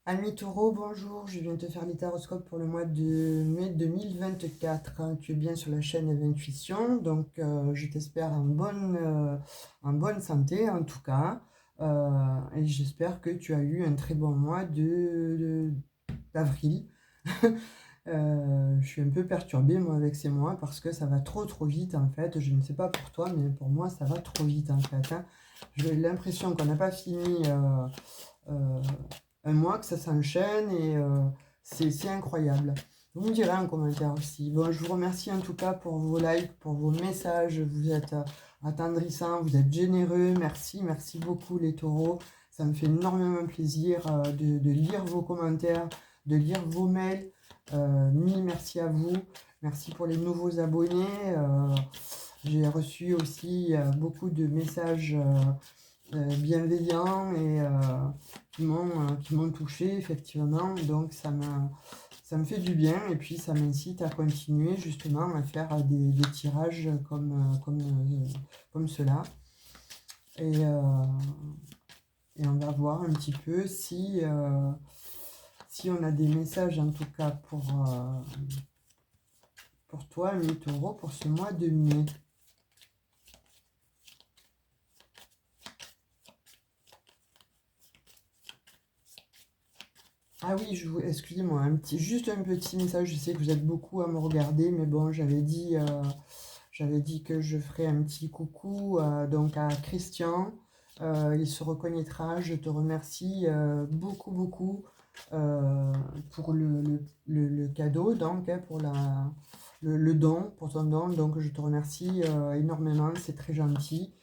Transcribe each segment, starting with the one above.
Ami Taureau, bonjour, je viens te faire les taroscopes pour le mois de mai 2024. Tu es bien sur la chaîne Intuition, donc je t'espère en bonne santé en tout cas. Et j'espère que tu as eu un très bon mois d'avril. Je suis un peu perturbée moi avec ces mois parce que ça va trop vite en fait. Je ne sais pas pour toi, mais pour moi ça va trop vite en fait, hein. J'ai l'impression qu'on n'a pas fini euh, un mois, que ça s'enchaîne et c'est incroyable. Vous me direz en commentaire aussi. Bon, je vous remercie en tout cas pour vos likes, pour vos messages. Vous êtes attendrissants, vous êtes généreux. Merci, merci beaucoup les taureaux. Ça me fait énormément plaisir de lire vos commentaires, de lire vos mails. Mille merci à vous. Merci pour les nouveaux abonnés. J'ai reçu aussi beaucoup de messages bienveillants et qui m'ont touché effectivement. Donc ça me fait du bien et puis ça m'incite à continuer justement à faire des tirages comme cela. Et, euh, et on va voir un petit peu si on a des messages en tout cas pour toi, ami Taureau, pour ce mois de mai. Ah oui, excusez-moi, juste un petit message. Je sais que vous êtes beaucoup à me regarder, mais bon, j'avais dit que je ferais un petit coucou donc à Christian. Il se reconnaîtra. Je te remercie beaucoup pour le cadeau, donc pour le don, pour ton don. Donc je te remercie énormément, c'est très gentil.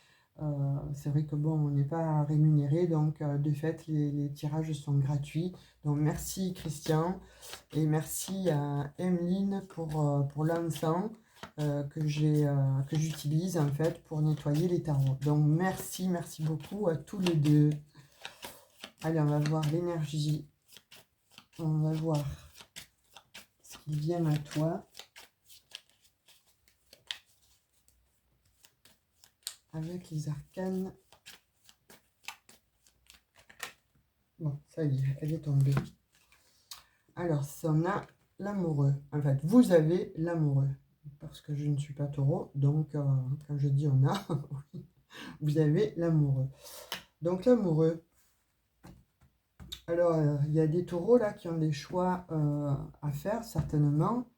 C'est vrai que bon, on n'est pas rémunéré, donc de fait, les tirages sont gratuits. Donc merci Christian et merci à Emeline pour l'encens que j'utilise en fait pour nettoyer les tarots. Donc merci beaucoup à tous les deux. Allez, on va voir l'énergie. On va voir ce qui vient à toi avec les arcanes. Bon, ça y est, elle est tombée. Alors, si on a l'amoureux. En fait, vous avez l'amoureux. Parce que je ne suis pas taureau, donc quand je dis on a, oui, vous avez l'amoureux. Donc l'amoureux. Alors, il y a des taureaux là qui ont des choix à faire, certainement.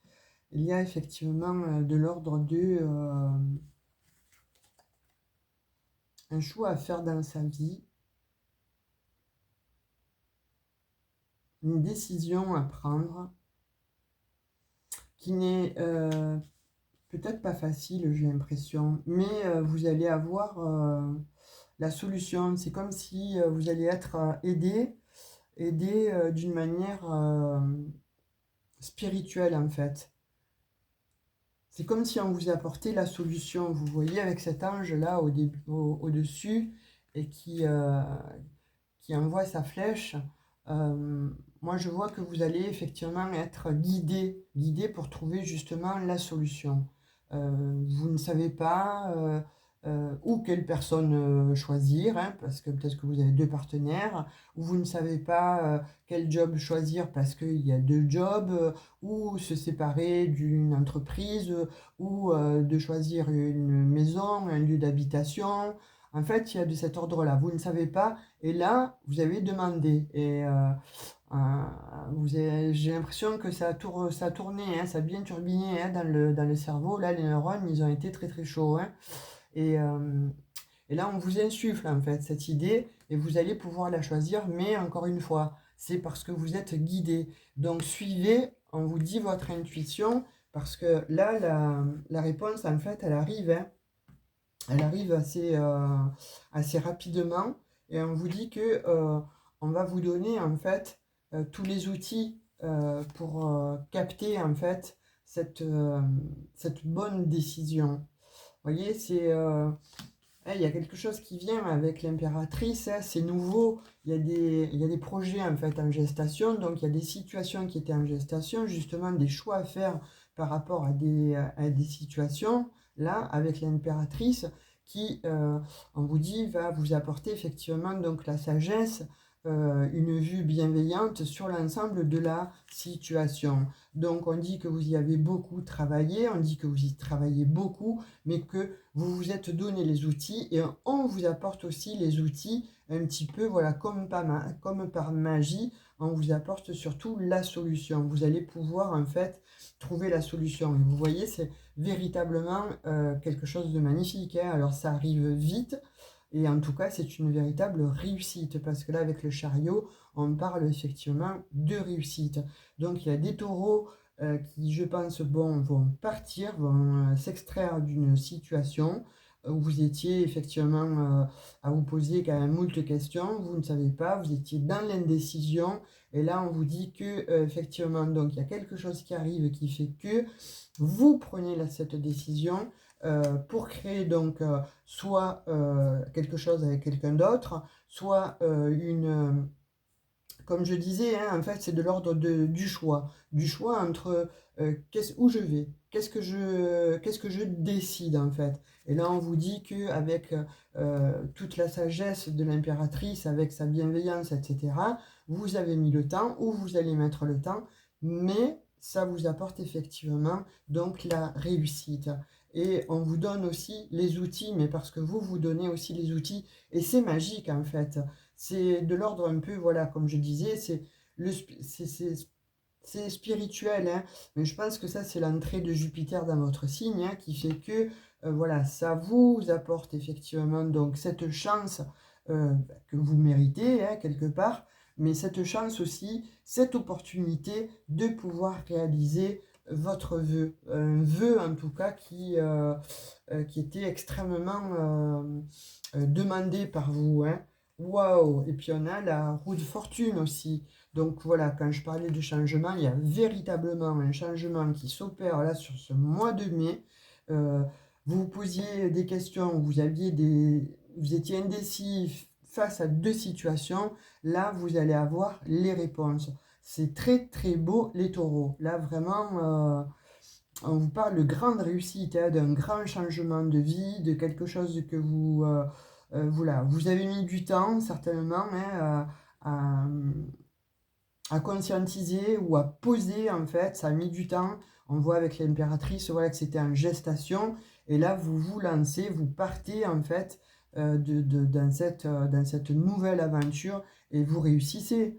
Il y a effectivement de l'ordre de un choix à faire dans sa vie, une décision à prendre qui n'est peut-être pas facile, j'ai l'impression, mais vous allez avoir la solution. C'est comme si vous allez être aidé d'une manière spirituelle en fait. C'est comme si on vous apportait la solution. Vous voyez avec cet ange là au-dessus et qui envoie sa flèche. Moi je vois que vous allez effectivement être guidé pour trouver justement la solution. Vous ne savez pas ou quelle personne choisir, hein, parce que peut-être que vous avez deux partenaires, ou vous ne savez pas quel job choisir parce qu'il y a deux jobs, ou se séparer d'une entreprise, ou de choisir une maison, un lieu d'habitation. En fait, il y a de cet ordre-là. Vous ne savez pas, et là, vous avez demandé. Et j'ai l'impression que ça a tourné, hein, ça a bien turbiné hein, dans le cerveau. Là, les neurones, ils ont été très chauds, hein. Et, euh, et là, on vous insuffle en fait cette idée et vous allez pouvoir la choisir. Mais encore une fois, c'est parce que vous êtes guidé. Donc suivez, on vous dit votre intuition parce que là, la réponse en fait, elle arrive, hein. Elle arrive assez rapidement et on vous dit que on va vous donner en fait tous les outils pour capter en fait cette bonne décision. Vous voyez, il y a quelque chose qui vient avec l'impératrice, hein, c'est nouveau, il y a des projets en fait en gestation, donc il y a des situations qui étaient en gestation, justement des choix à faire par rapport à des situations, là, avec l'impératrice, qui, on vous dit, va vous apporter effectivement donc la sagesse une vue bienveillante sur l'ensemble de la situation. Donc on dit que vous y avez beaucoup travaillé, on dit que vous y travaillez beaucoup, mais que vous vous êtes donné les outils et on vous apporte aussi les outils un petit peu, voilà, comme par magie, on vous apporte surtout la solution. Vous allez pouvoir en fait trouver la solution. Et vous voyez, c'est véritablement quelque chose de magnifique, hein. Alors ça arrive vite, et en tout cas, c'est une véritable réussite, parce que là, avec le chariot, on parle effectivement de réussite. Donc, il y a des taureaux qui, je pense, bon, vont partir, vont s'extraire d'une situation où vous étiez effectivement à vous poser quand même moult questions, vous ne savez pas, vous étiez dans l'indécision, et là, on vous dit que, effectivement, donc, il y a quelque chose qui arrive qui fait que vous prenez cette décision pour créer donc soit quelque chose avec quelqu'un d'autre, soit comme je disais, hein, en fait c'est de l'ordre du choix entre où je vais, qu'est-ce que je décide en fait. Et là on vous dit qu'avec toute la sagesse de l'impératrice, avec sa bienveillance, etc., vous avez mis le temps, ou vous allez mettre le temps, mais ça vous apporte effectivement donc la réussite. Et on vous donne aussi les outils, mais parce que vous donnez aussi les outils, et c'est magique en fait. C'est de l'ordre un peu, voilà, comme je disais, c'est spirituel, hein, mais je pense que ça, c'est l'entrée de Jupiter dans votre signe, hein, qui fait que, voilà, ça vous apporte effectivement donc cette chance que vous méritez, hein, quelque part, mais cette chance aussi, cette opportunité de pouvoir réaliser votre vœu, un vœu en tout cas qui était extrêmement demandé par vous, hein. Waouh! Et puis on a la roue de fortune aussi. Donc voilà, quand je parlais de changement, il y a véritablement un changement qui s'opère là sur ce mois de mai. Euh, vous vous posiez des questions, vous étiez indécis face à deux situations. Là, vous allez avoir les réponses. C'est très très beau les taureaux. Là, vraiment, on vous parle de grande réussite, hein, d'un grand changement de vie, de quelque chose que voilà, vous avez mis du temps certainement, hein, à conscientiser ou à poser en fait, ça a mis du temps. On voit avec l'impératrice, voilà, que c'était en gestation, et là vous vous lancez, vous partez en fait dans cette nouvelle aventure, et vous réussissez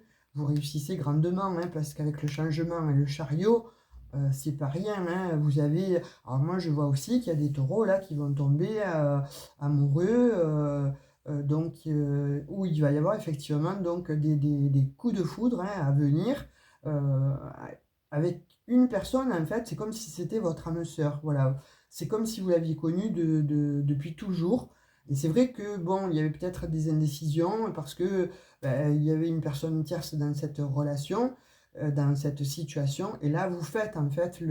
grandement, hein, parce qu'avec le changement et le chariot, c'est pas rien, hein. Vous avez, alors moi je vois aussi qu'il y a des taureaux là qui vont tomber amoureux, donc où il va y avoir effectivement donc des coups de foudre, hein, à venir euh, avec une personne. En fait, c'est comme si c'était votre âme sœur, voilà. C'est comme si vous l'aviez connue depuis toujours. Et c'est vrai que bon, il y avait peut-être des indécisions parce que ben, il y avait une personne tierce dans cette relation, dans cette situation, et là vous faites en fait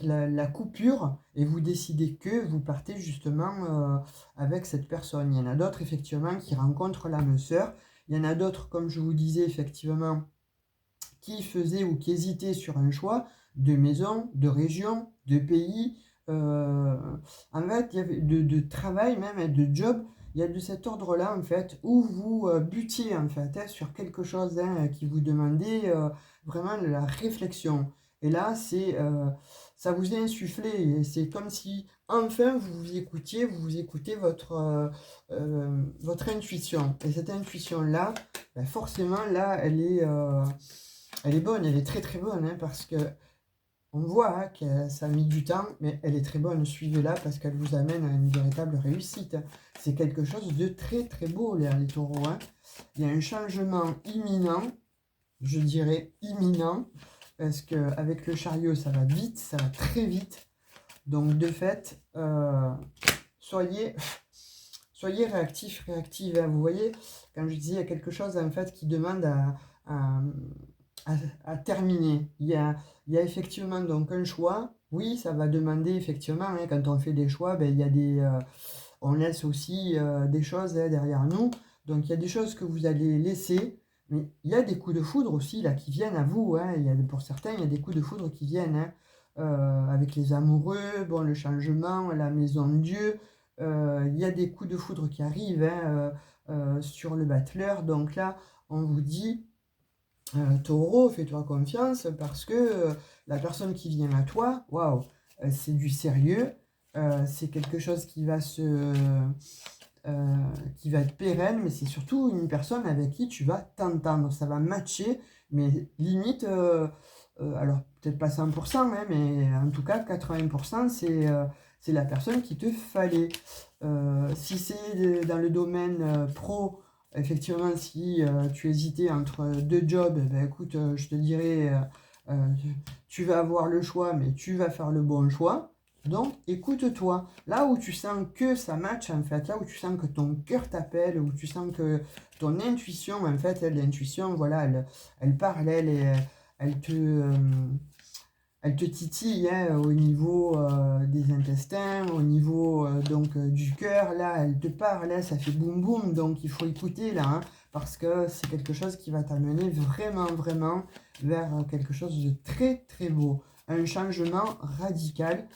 la coupure, et vous décidez que vous partez justement avec cette personne. Il y en a d'autres effectivement qui rencontrent l'âme sœur. Il y en a d'autres, comme je vous disais effectivement, qui faisaient ou qui hésitaient sur un choix de maison, de région, de pays, euh, en fait, il y avait de travail même, et de job. Il y a de cet ordre-là, en fait, où vous butiez, en fait, hein, sur quelque chose, hein, qui vous demandait vraiment de la réflexion. Et là, ça vous est insufflé. Et c'est comme si, enfin, vous vous écoutez votre intuition. Et cette intuition-là, ben forcément, là, elle est bonne, elle est très très bonne, hein, parce que on voit, hein, que ça a mis du temps, mais elle est très bonne. Suivez-la parce qu'elle vous amène à une véritable réussite. C'est quelque chose de très très beau, les taureaux, hein. Il y a un changement imminent, je dirais imminent, parce qu'avec le chariot, ça va vite, ça va très vite. Donc de fait, soyez, soyez réactifs, réactives, hein. Vous voyez, quand je disais, il y a quelque chose en fait qui demande à, à, à terminer. Il y a effectivement donc un choix. Oui, ça va demander effectivement, hein, quand on fait des choix, ben, il y a on laisse aussi des choses, hein, derrière nous. Donc il y a des choses que vous allez laisser, mais il y a des coups de foudre aussi là qui viennent à vous, hein. Pour certains, il y a des coups de foudre qui viennent, hein, avec les amoureux, bon, le changement, la maison de Dieu. Il y a des coups de foudre qui arrivent, hein, sur le battleur. Donc là, on vous dit, taureau, fais-toi confiance parce que la personne qui vient à toi, waouh, c'est du sérieux, c'est quelque chose qui va être pérenne, mais c'est surtout une personne avec qui tu vas t'entendre, ça va matcher, mais limite, alors peut-être pas 100%, hein, mais en tout cas 80%, c'est la personne qu'il te fallait. Si c'est dans le domaine pro, effectivement, si tu hésitais entre deux jobs, eh ben, écoute, je te dirais, tu vas avoir le choix, mais tu vas faire le bon choix. Donc, écoute-toi. Là où tu sens que ça match, en fait, là où tu sens que ton cœur t'appelle, où tu sens que ton intuition, en fait, l'intuition, voilà, elle parle, elle elle te titille hein, au niveau des intestins, au niveau du cœur. Là, elle te parle, là, ça fait boum boum. Donc, il faut écouter là, hein, parce que c'est quelque chose qui va t'amener vraiment, vraiment vers quelque chose de très, très beau. Un changement radical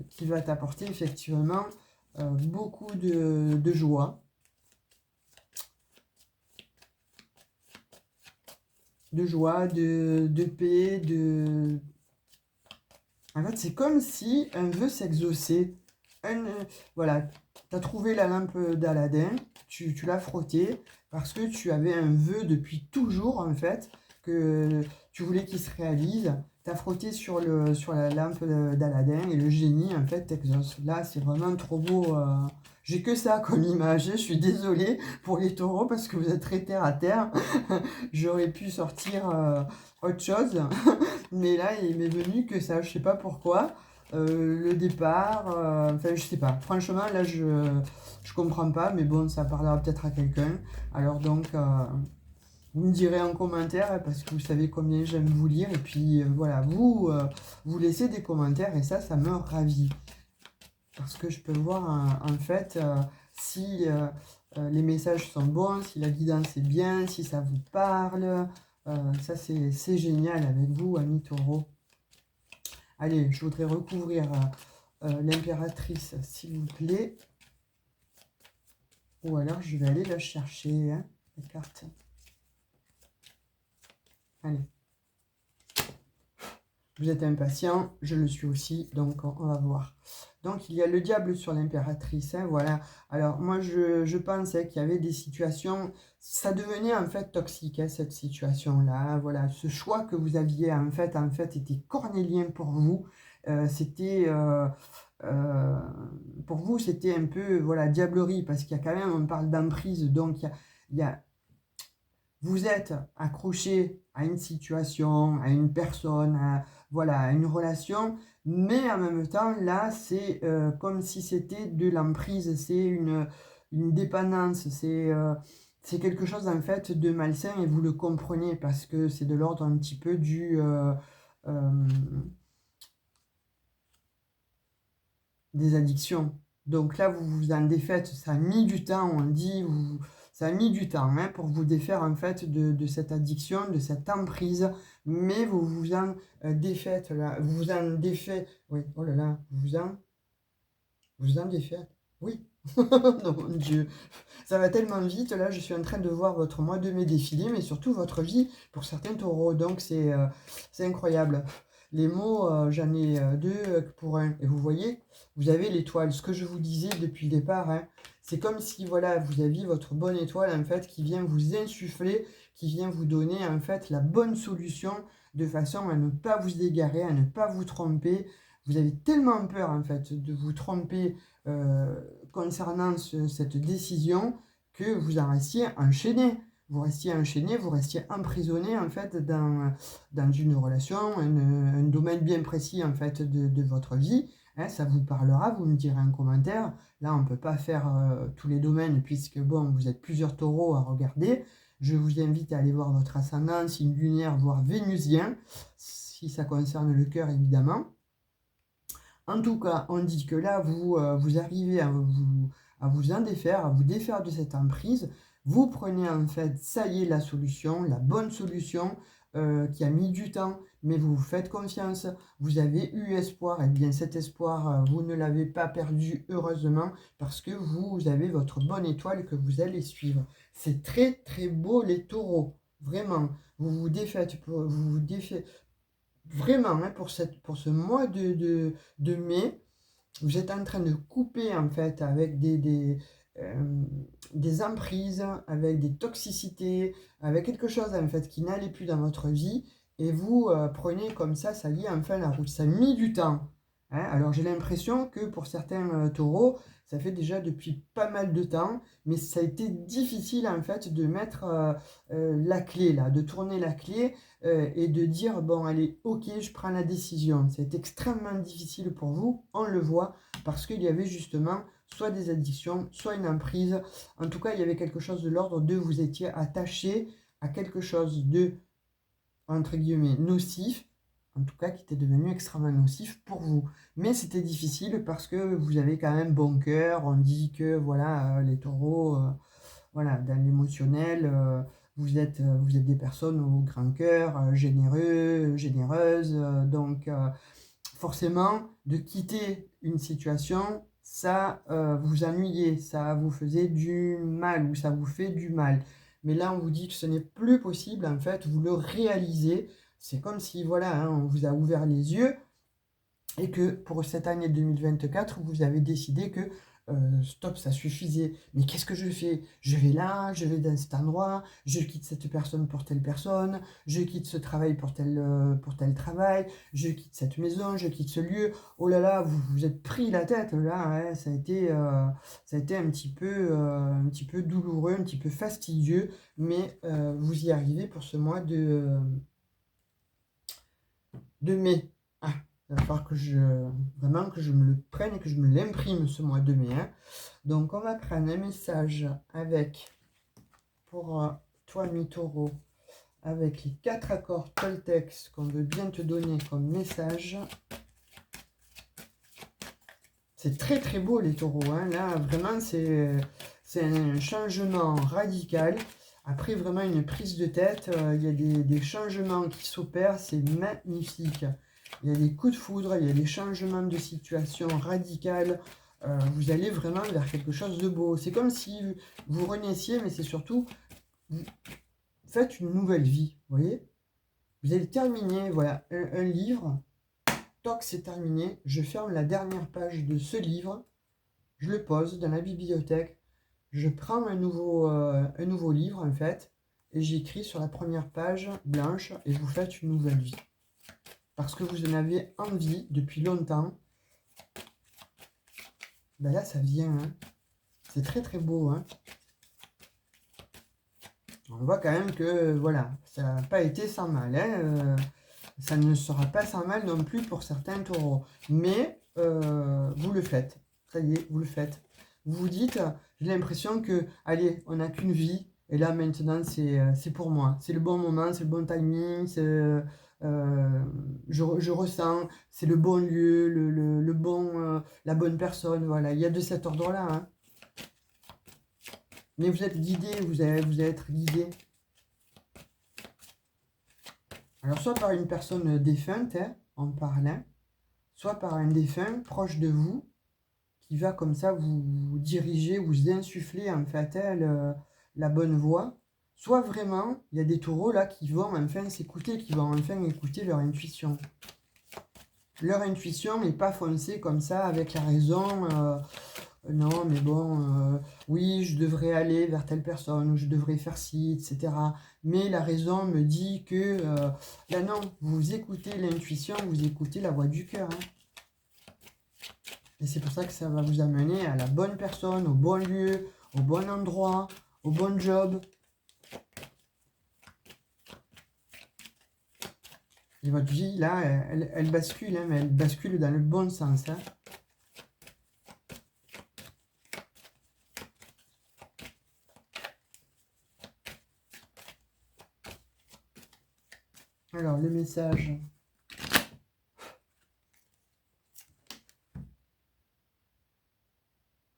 qui va t'apporter effectivement beaucoup de joie, de paix, En fait, c'est comme si un vœu s'exauçait. Voilà, tu as trouvé la lampe d'Aladin, tu l'as frottée parce que tu avais un vœu depuis toujours, en fait, que tu voulais qu'il se réalise. Tu as frotté sur la lampe d'Aladin et le génie, en fait, t'exauce. Là, c'est vraiment trop beau. J'ai que ça comme image. Je suis désolée pour les taureaux parce que vous êtes très terre à terre. J'aurais pu sortir autre chose. Mais là, il m'est venu que ça, je sais pas pourquoi. Le départ, enfin, je sais pas. Franchement, là, je comprends pas, mais bon, ça parlera peut-être à quelqu'un. Alors donc, vous me direz en commentaire, hein, parce que vous savez combien j'aime vous lire. Et puis, voilà, vous laissez des commentaires et ça me ravit. Parce que je peux voir, en fait, si les messages sont bons, si la guidance est bien, si ça vous parle. Ça, c'est génial avec vous, amis taureaux. Allez, je voudrais recouvrir l'impératrice, s'il vous plaît. Ou alors, je vais aller la chercher, hein, la carte. Allez. Vous êtes impatient, je le suis aussi, donc on va voir. Donc, il y a le diable sur l'impératrice, hein, voilà. Alors, moi, je pensais qu'il y avait des situations... Ça devenait, en fait, toxique, hein, cette situation-là. Voilà, ce choix que vous aviez, en fait, était cornélien pour vous. Pour vous, c'était un peu, voilà, diablerie, parce qu'il y a quand même, on parle d'emprise, donc il y a vous êtes accroché à une situation, à une personne, voilà, à une relation, mais en même temps, là, c'est comme si c'était de l'emprise, c'est une dépendance, c'est quelque chose en fait de malsain et vous le comprenez parce que c'est de l'ordre un petit peu des addictions. Donc là, vous vous en défaites, ça a mis du temps, on dit, ça a mis du temps hein, pour vous défaire en fait de cette addiction, de cette emprise, mais vous vous en défaites, là, vous vous en défaites, oui, oh là là, vous en défaites, oui, non, mon Dieu, ça va tellement vite, là, je suis en train de voir votre mois de mai défiler, mais surtout votre vie pour certains taureaux, donc c'est incroyable. Les mots, j'en ai deux pour un. Et vous voyez, vous avez l'étoile. Ce que je vous disais depuis le départ, hein, c'est comme si voilà, vous aviez votre bonne étoile en fait qui vient vous insuffler, qui vient vous donner en fait la bonne solution de façon à ne pas vous égarer, à ne pas vous tromper. Vous avez tellement peur en fait de vous tromper concernant cette décision que vous en restiez enchaîné. Vous restiez enchaîné, vous restiez emprisonné en fait dans une relation, un domaine bien précis en fait de votre vie. Hein, ça vous parlera, vous me direz en commentaire. Là, on ne peut pas faire tous les domaines puisque bon, vous êtes plusieurs taureaux à regarder. Je vous invite à aller voir votre ascendant, signe lunaire, voire vénusien, si ça concerne le cœur évidemment. En tout cas, on dit que là, vous arrivez à vous en défaire, à vous défaire de cette emprise. Vous prenez en fait, ça y est, la solution, la bonne solution. qui a mis du temps, mais vous vous faites confiance, vous avez eu espoir, et bien cet espoir, vous ne l'avez pas perdu heureusement, parce que vous avez votre bonne étoile que vous allez suivre. C'est très très beau les taureaux, vraiment. Vous vous défaites, vous vous défaites vraiment hein, pour ce mois de mai. Vous êtes en train de couper en fait avec des emprises, avec des toxicités, avec quelque chose en fait qui n'allait plus dans votre vie et vous prenez comme ça y est enfin la route. Ça a mis du temps. Hein. Alors j'ai l'impression que pour certains taureaux, ça fait déjà depuis pas mal de temps, mais ça a été difficile en fait de mettre la clé là, de tourner la clé et de dire bon allez ok je prends la décision. C'est extrêmement difficile pour vous, on le voit, parce qu'il y avait justement soit des addictions, soit une emprise. En tout cas, il y avait quelque chose de l'ordre de vous étiez attaché à quelque chose de, entre guillemets, nocif, en tout cas qui était devenu extrêmement nocif pour vous. Mais c'était difficile parce que vous avez quand même bon cœur, on dit que voilà, les taureaux, voilà, dans l'émotionnel, vous êtes des personnes au grand cœur, généreux, généreuses, donc forcément, de quitter une situation, ça vous ennuyait, ça vous faisait du mal ou ça vous fait du mal. Mais là, on vous dit que ce n'est plus possible, en fait, vous le réalisez. C'est comme si, voilà, hein, on vous a ouvert les yeux et que pour cette année 2024, vous avez décidé que stop, ça suffisait. Mais qu'est-ce que je fais? Je vais là, je vais dans cet endroit, je quitte cette personne pour telle personne, je quitte ce travail pour tel travail, je quitte cette maison, je quitte ce lieu. Oh là là, vous vous êtes pris la tête là, hein, ça a été un petit peu douloureux, un petit peu fastidieux, mais vous y arrivez pour ce mois de mai. Ah, il va falloir vraiment que je me le prenne et que je me l'imprime ce mois de mai. Hein. Donc, on va prendre un message avec, pour toi, mi-taureau, avec les 4 accords Toltec qu'on veut bien te donner comme message. C'est très très beau les taureaux. Hein. Là, vraiment, c'est un changement radical. Après, vraiment, une prise de tête. Il y a des changements qui s'opèrent. C'est magnifique. Il y a des coups de foudre. Il y a des changements de situation radicales. Vous allez vraiment vers quelque chose de beau. C'est comme si vous renaissiez, mais c'est surtout, vous faites une nouvelle vie. Vous voyez? Vous allez terminer, voilà, un livre. Toc, c'est terminé. Je ferme la dernière page de ce livre. Je le pose dans la bibliothèque. Je prends un nouveau livre, en fait, et j'écris sur la première page blanche et vous faites une nouvelle vie. Parce que vous en avez envie depuis longtemps. Ben là, ça vient. Hein. C'est très très beau. Hein. On voit quand même que, voilà, ça n'a pas été sans mal. Hein. Ça ne sera pas sans mal non plus pour certains taureaux. Mais vous le faites. Ça y est, vous le faites. Vous vous dites, j'ai l'impression que, allez, on n'a qu'une vie. Et là, maintenant, c'est pour moi. C'est le bon moment, c'est le bon timing. Je ressens, c'est le bon lieu, le bon, la bonne personne. Voilà, il y a de cet ordre-là. Hein. Mais vous êtes guidé, vous allez être guidé. Alors, soit par une personne défunte, hein, en parlant, soit par un défunt proche de vous, qui va comme ça vous diriger, vous insuffler en fait la bonne voie. Soit vraiment, il y a des taureaux là qui vont enfin s'écouter, qui vont enfin écouter leur intuition. Leur intuition, mais pas foncer comme ça avec la raison. Non, mais bon, oui, je devrais aller vers telle personne, ou je devrais faire ci, etc. Mais la raison me dit que, là non, vous écoutez l'intuition, vous écoutez la voix du cœur. Hein. Et c'est pour ça que ça va vous amener à la bonne personne, au bon lieu, au bon endroit, au bon job. Et votre vie, là, elle bascule, hein, mais elle bascule dans le bon sens. Hein. Alors, le message.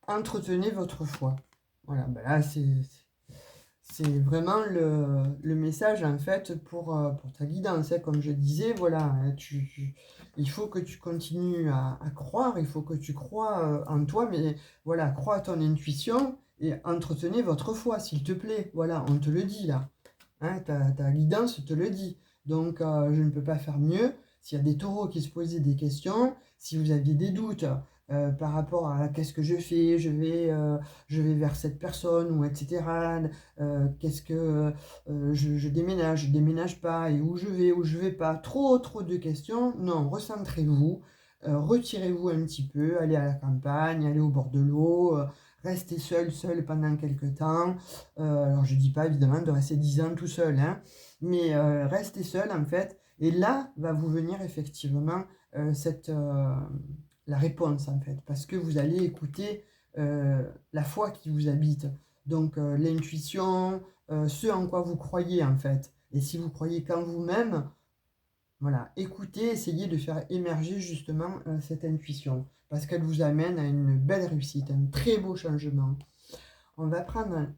Entretenez votre foi. Voilà, ben là, C'est vraiment le message, en fait, pour ta guidance, hein. Comme je disais, voilà, hein, il faut que tu continues à croire, il faut que tu crois en toi, mais voilà, crois à ton intuition et entretenez votre foi, s'il te plaît. Voilà, on te le dit là. Hein, ta guidance te le dit. Donc, je ne peux pas faire mieux. S'il y a des taureaux qui se posaient des questions, si vous aviez des doutes par rapport à qu'est-ce que je fais, je vais vers cette personne, ou etc. Qu'est-ce que je déménage pas, et où je vais pas. Trop de questions. Non, recentrez-vous, retirez-vous un petit peu, allez à la campagne, allez au bord de l'eau, restez seul pendant quelques temps. Alors je dis pas évidemment de rester 10 ans tout seul, hein, mais restez seul en fait, et là va vous venir effectivement la réponse en fait, parce que vous allez écouter la foi qui vous habite, donc l'intuition, ce en quoi vous croyez en fait, et si vous croyez qu'en vous-même, voilà, écoutez, essayez de faire émerger justement cette intuition, parce qu'elle vous amène à une belle réussite, un très beau changement. On va prendre un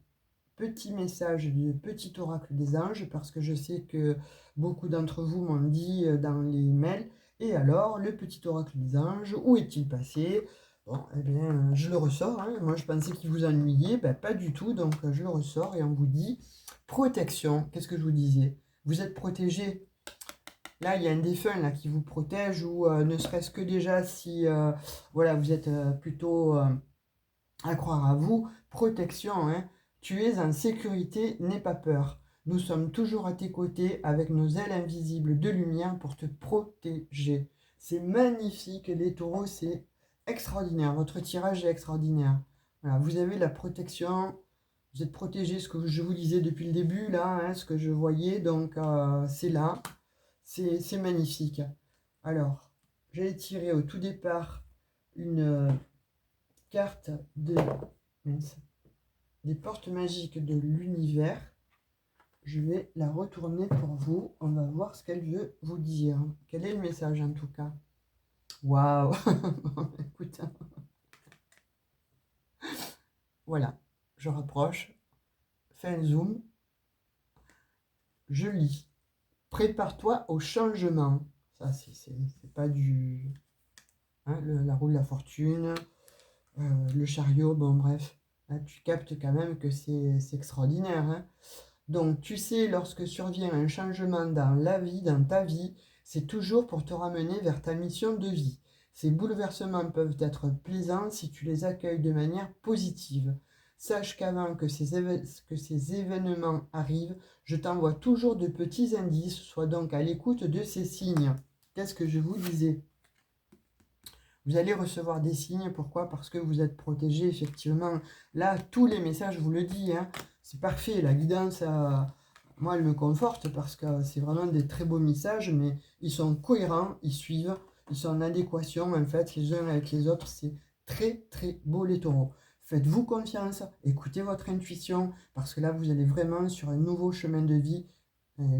petit message du petit oracle des anges, parce que je sais que beaucoup d'entre vous m'ont dit dans les mails, et alors, le petit oracle des anges, où est-il passé? Bon, eh bien, je le ressors, hein. Moi je pensais qu'il vous ennuyait, ben, pas du tout, donc je le ressors, et on vous dit, protection, qu'est-ce que je vous disais? Vous êtes protégé. Là, il y a un défunt là, qui vous protège, ou ne serait-ce que déjà si voilà, vous êtes plutôt à croire à vous, protection, hein. Tu es en sécurité, n'aie pas peur. Nous sommes toujours à tes côtés avec nos ailes invisibles de lumière pour te protéger. C'est magnifique, les taureaux, c'est extraordinaire. Votre tirage est extraordinaire. Voilà, vous avez la protection, vous êtes protégé, ce que je vous disais depuis le début, là, hein, ce que je voyais, donc c'est là. C'est magnifique. Alors, j'allais tirer au tout départ une carte des portes magiques de l'univers. Je vais la retourner pour vous. On va voir ce qu'elle veut vous dire. Quel est le message en tout cas? Waouh. Écoute. Voilà. Je rapproche. Fais un zoom. Je lis. Prépare-toi au changement. Ça, c'est pas du... Hein, la roue de la fortune. Le chariot, bon bref. Là, tu captes quand même que c'est extraordinaire, hein. Donc, tu sais, lorsque survient un changement dans la vie, dans ta vie, c'est toujours pour te ramener vers ta mission de vie. Ces bouleversements peuvent être plaisants si tu les accueilles de manière positive. Sache qu'avant que ces événements arrivent, je t'envoie toujours de petits indices, sois donc à l'écoute de ces signes. Qu'est-ce que je vous disais? Vous allez recevoir des signes, pourquoi? Parce que vous êtes protégé, effectivement. Là, tous les messages vous le disent, hein. C'est parfait, la guidance, moi, elle me conforte, parce que c'est vraiment des très beaux messages, mais ils sont cohérents, ils suivent, ils sont en adéquation, en fait, les uns avec les autres. C'est très beau, les taureaux. Faites-vous confiance, écoutez votre intuition, parce que là, vous allez vraiment sur un nouveau chemin de vie,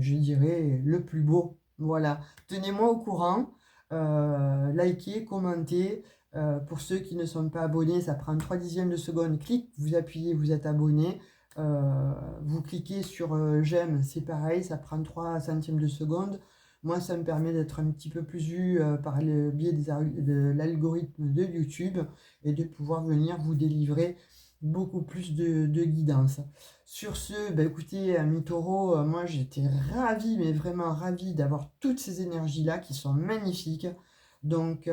je dirais, le plus beau. Voilà, tenez-moi au courant. Likez, commentez. Pour ceux qui ne sont pas abonnés, ça prend 3/10 de seconde. Clique, vous appuyez, vous êtes abonné. Vous cliquez sur j'aime, c'est pareil, ça prend 3 centièmes de seconde. Moi, ça me permet d'être un petit peu plus vu par le biais de l'algorithme de YouTube, et de pouvoir venir vous délivrer beaucoup plus de guidance. Sur ce, bah écoutez, ami taureau, moi j'étais ravie, mais vraiment ravie d'avoir toutes ces énergies-là qui sont magnifiques. Donc,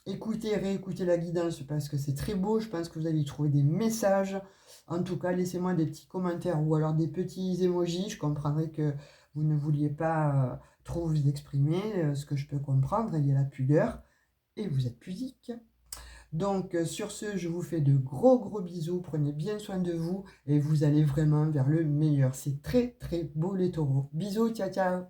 écoutez, réécoutez la guidance, parce que c'est très beau. Je pense que vous allez y trouver des messages. En tout cas, laissez-moi des petits commentaires, ou alors des petits emojis. Je comprendrai que vous ne vouliez pas trop vous exprimer, ce que je peux comprendre. Il y a la pudeur, et vous êtes pudique. Donc, sur ce, je vous fais de gros bisous. Prenez bien soin de vous, et vous allez vraiment vers le meilleur. C'est très beau, les taureaux. Bisous, ciao.